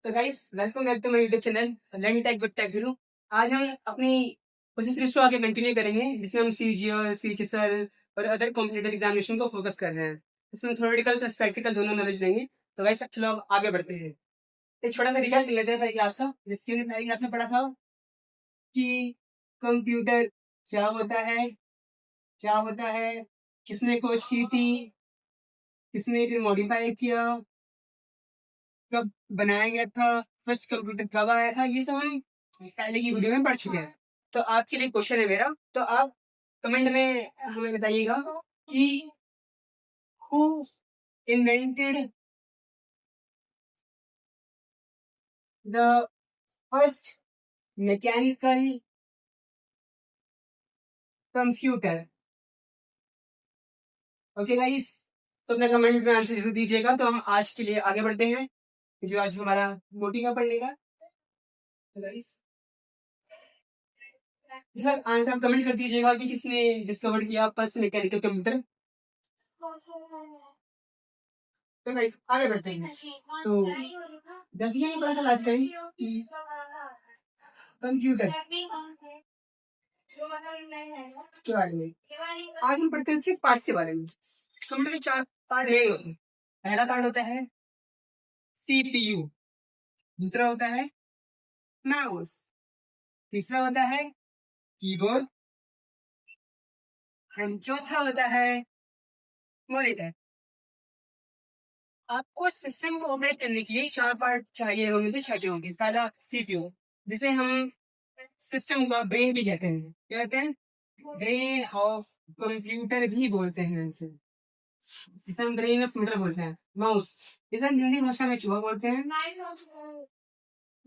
तो guys welcome back to my YouTube channel Learn Tech with Tech Guru. आज हम अपनी कोशिश सीरीज को आगे कंटिन्यू करेंगे जिसमें हम सीजीएल, सीएचएसएल और अदर कॉम्पिटिटिव एग्जामिनेशन को फोकस कर रहे हैं। इसमें थ्योरेटिकल प्लस प्रैक्टिकल दोनों नॉलेज लेंगे। तो गाइस चलो अब आगे बढ़ते हैं। एक छोटा सा रिकैप कर लेते हैं पहली क्लास का, जिसकी हमने पहली क्लास में पढ़ा था कि कंप्यूटर क्या होता है, क्या होता है, किसने खोज की थी, किसने फिर मॉडिफाई किया, कब बनाया गया था, फर्स्ट कंप्यूटर कब आया था, ये सब हम पहले की वीडियो में पढ़ चुके हैं। तो आपके लिए क्वेश्चन है मेरा, तो आप कमेंट में हमें बताइएगा कि who invented the first mechanical computer. Okay guys, तो अपने कमेंट में आंसर जरूर दीजिएगा। तो हम आज के लिए आगे बढ़ते हैं, जो आज हमारा मोटिव है पढ़ने का। गाइस सर आंसर आप कमेंट कर दीजिएगा कि किसने डिस्कवर किया फर्स्ट मैकेनिकल कंप्यूटर। तो गाइस आगे बढ़ते हैं। तो जैसे कि हमने पढ़ा था लास्ट टाइम कि कंप्यूटर के बारे में, आज हम पढ़ते हैं सिर्फ पार्ट के बारे में। कंप्यूटर के 4 पार्ट नहीं होते हैं। पहला पार्ट होता है सीपीयू, दूसरा होता है माउस, तीसरा होता है कीबोर्ड एंड चौथा होता है मॉनिटर। आपको सिस्टम को ऑपरेट करने के लिए 4 पार्ट चाहिए होंगे, तो चाहिए होंगे। पहला सीपीयू, जिसे हम सिस्टम का ब्रेन भी कहते हैं। क्या कहते हैं? ब्रेन ऑफ कंप्यूटर भी बोलते हैं इसे, जिसे हम ब्रेन ऑफ कंप्यूटर बोलते हैं। माउस, इसे हम हिंदी भाषा में चूहा बोलते हैं,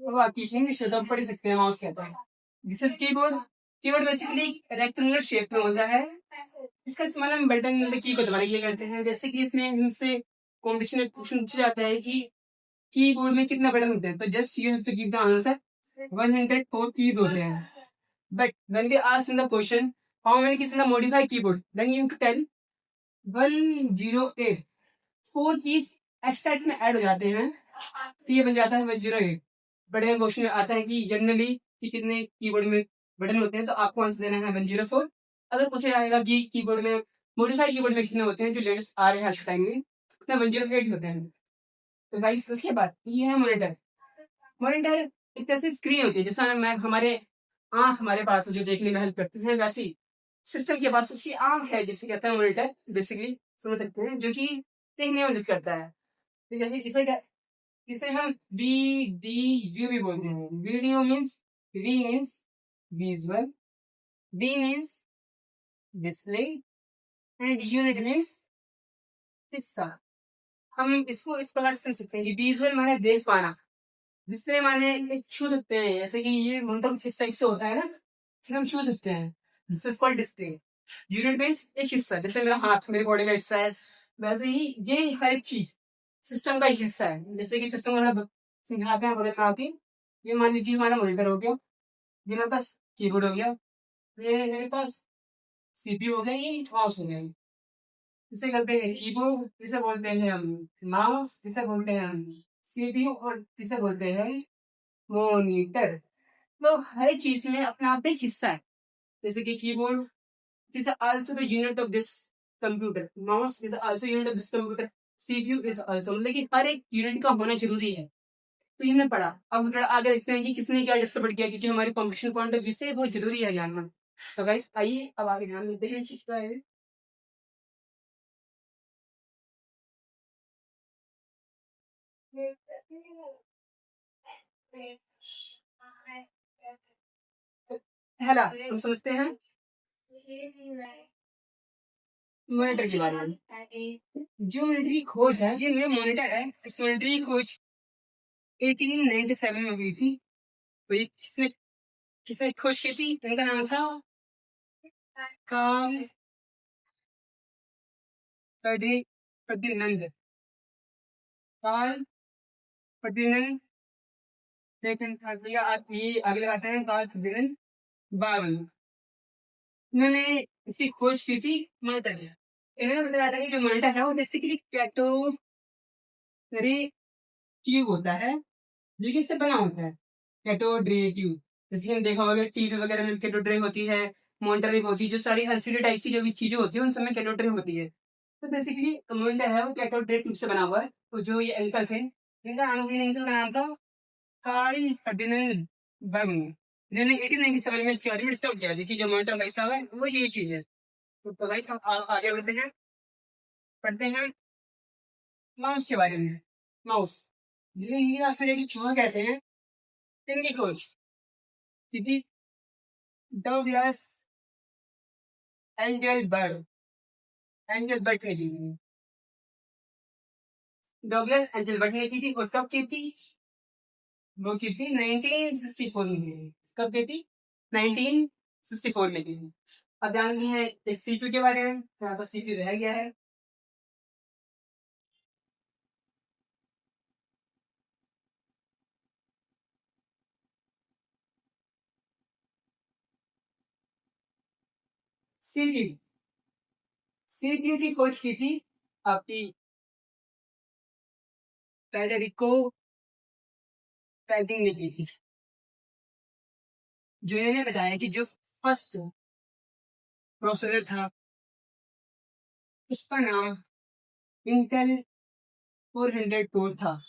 और बाकी इंग्लिश में तो आप पढ़ सकते हैं माउस कहते हैं। This is keyboard. Keyboard basically rectangular shape में होता है। इसका इस्तेमाल हम बटन की को दबाने के लिए करते हैं। बेसिकली इसमें हमसे कॉम्पिटिशन में क्वेश्चन पूछा जाता है कि कीबोर्ड में कितना बटन होते हैं, तो just you have to give the answer 104 keys होते हैं। But when they ask in the question how many keys in the modified keyboard, then you have to tell 108। 4 keys extra इसमें add हो जाते हैं, तो ये बन जाता है 108। बड़े क्वेश्चन में आता है कि जनरली कि कितने कीबोर्ड में बटन होते हैं, तो आपको आंसर देना है 104। अगर पूछा जाएगा कि कीबोर्ड में मॉडिफाइड कीबोर्ड में कितने होते हैं, जो लेटेस्ट आ रहे हैं आज के टाइम में, उसमें 108 होते हैं। तो गाइस उसके बाद ये है मॉनिटर। मॉनिटर एक तरह से स्क्रीन होती है, जैसा हमारे आंख हमारे पास है जो देखने में हेल्प करती है, वैसे ही सिस्टम के पास उसकी आंख है, जिसे कहते हैं मॉनिटर। बेसिकली समझ सकते हैं, जो कि देखने में मदद करता है। तो जैसे इसे हम वी डी यू भी बोलते हैं। Video means, V means visual, D means display and unit means हिस्सा। हम इसको इस प्रकार से समझ सकते हैं कि विजुअल माने देख पाना, डिस्प्ले माने एक छू सकते हैं, जैसे कि ये मॉनिटर कुछ इस टाइप से होता है ना, जिसे हम छू सकते हैं। This is called display. Unit means एक हिस्सा, जैसे मेरा हाथ मेरे बॉडी का हिस्सा है, वैसे ही ये हर एक चीज सिस्टम का एक हिस्सा है। जैसे कि सिस्टम हमारा सिंघाते हैं बदल आती, ये मान लीजिए हमारा मॉनिटर हो गया, ये मेरे पास कीबोर्ड हो गया, ये मेरे पास सीपीयू हो गया, ये माउस हो गया। इसे कहते हैं कीबोर्ड, इसे बोलते हैं हम माउस, इसे बोलते हैं हम सीपीयू, और इसे बोलते हैं मॉनिटर। तो हर चीज में अपना आप एक हिस्सा है। जैसे कि keyboard is also the unit of this computer, mouse is also unit of this computer, CPU is also, लेकिन हर एक यूनिट का होना जरूरी है। तो ये हमने पढ़ा। अब थोड़ा आगे देखते हैं कि किसने क्या डिस्कवर किया, क्योंकि हमारी कॉम्पिटिशन पॉइंट ऑफ व्यू से बहुत जरूरी है जानना। तो गाइस आइए अब आगे ध्यान देते हैं चीज का है। पहला हम समझते हैं मॉनिटर के बारे में। जो मॉनिटर की खोज है, ये मेरा मॉनिटर है, इस मॉनिटर की खोज 1897 में हुई थी। तो ये किसने किसने खोज की थी? इनका नाम था कार्ल फर्डिनंद। कार्ल फर्डिनंद, लेकिन अगले आगे लगाते हैं कार्ल फर्डिनंद बारन। इन्होंने इसी खोज की थी मॉनिटर की। इन्होंने बताया था कि जो मॉनिटर है वो बेसिकली कैटोरी ट्यूब होता है, ये किससे बना होता है? Cathode ray tube. जैसे कि हमने देखा होगा टीवी वगैरह में कैथोड रे होती है, मॉनिटर रे होती है, जो सारी एलसीडी टाइप की जो भी चीजें होती है उन सब में कैथोड रे होती है। तो बेसिकली मॉनिटर है वो कैथोड रे ट्यूब से बना हुआ है। तो जो ये अंकल थे, इनका नाम था कार्ल फर्डिनेंड बर्ग। इन्होंने 1897 में इसके बारे में स्टार्ट किया थी कि जो मॉनिटर का हिस्सा है वो ये चीज है। तो गाइस हम आगे बढ़ते हैं, पढ़ते हैं माउस के बारे में। माउस, जिसे हिंदी में ऑस्ट्रेलिया की चूहा कहते हैं, इनकी खोज की थी डगलस एंजलबर्ग। एंजलबर्ग ने की थी। डगलस एंजलबर्ग ने की थी और कब की थी? वो की थी 1964 में की थी। कब की थी? 1964 में की थी। अब ध्यान नहीं है इस सीपीयू के बारे में, यहाँ पर सीपीयू रह गया है। सीपीयू, सीपीयू की खोज की थी आपकी फेडेरिको फैर्डिंग ने की थी, जो इन्होंने बताया कि जो फर्स्ट प्रोसेसर था उसका नाम इंटेल 400 कोर था।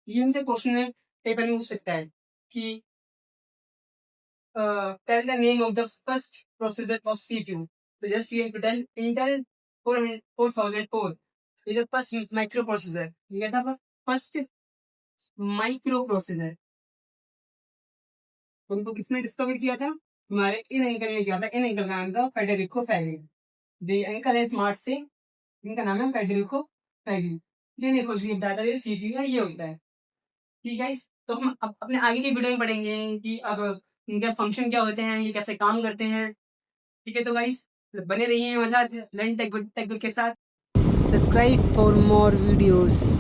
ये हमसे क्वेश्चन में पेपर में पूछ सकता है कि tell the name of the first processor of CPU. So just you have to tell Intel 4004। ये जो फर्स्ट माइक्रो प्रोसेसर, ये क्या था? फर्स्ट माइक्रो प्रोसेसर उनको किसने डिस्कवर किया था? हमारे इन अंकल ने किया था। इन अंकल का नाम था फेडेरिको फैरिन। जो अंकल है स्मार्ट से, इनका नाम है फेडेरिको फैरिन। ये खोज बताया था ये सीपीयू का ये होता है। ठीक है, तो हम अब अपने आगे की वीडियो में पढ़ेंगे कि अब इनके फंक्शन क्या होते हैं, ये कैसे काम करते हैं। ठीक है, तो गाइस बने रहिए हमारे साथ लर्न टेक गुड के साथ। Subscribe for more videos.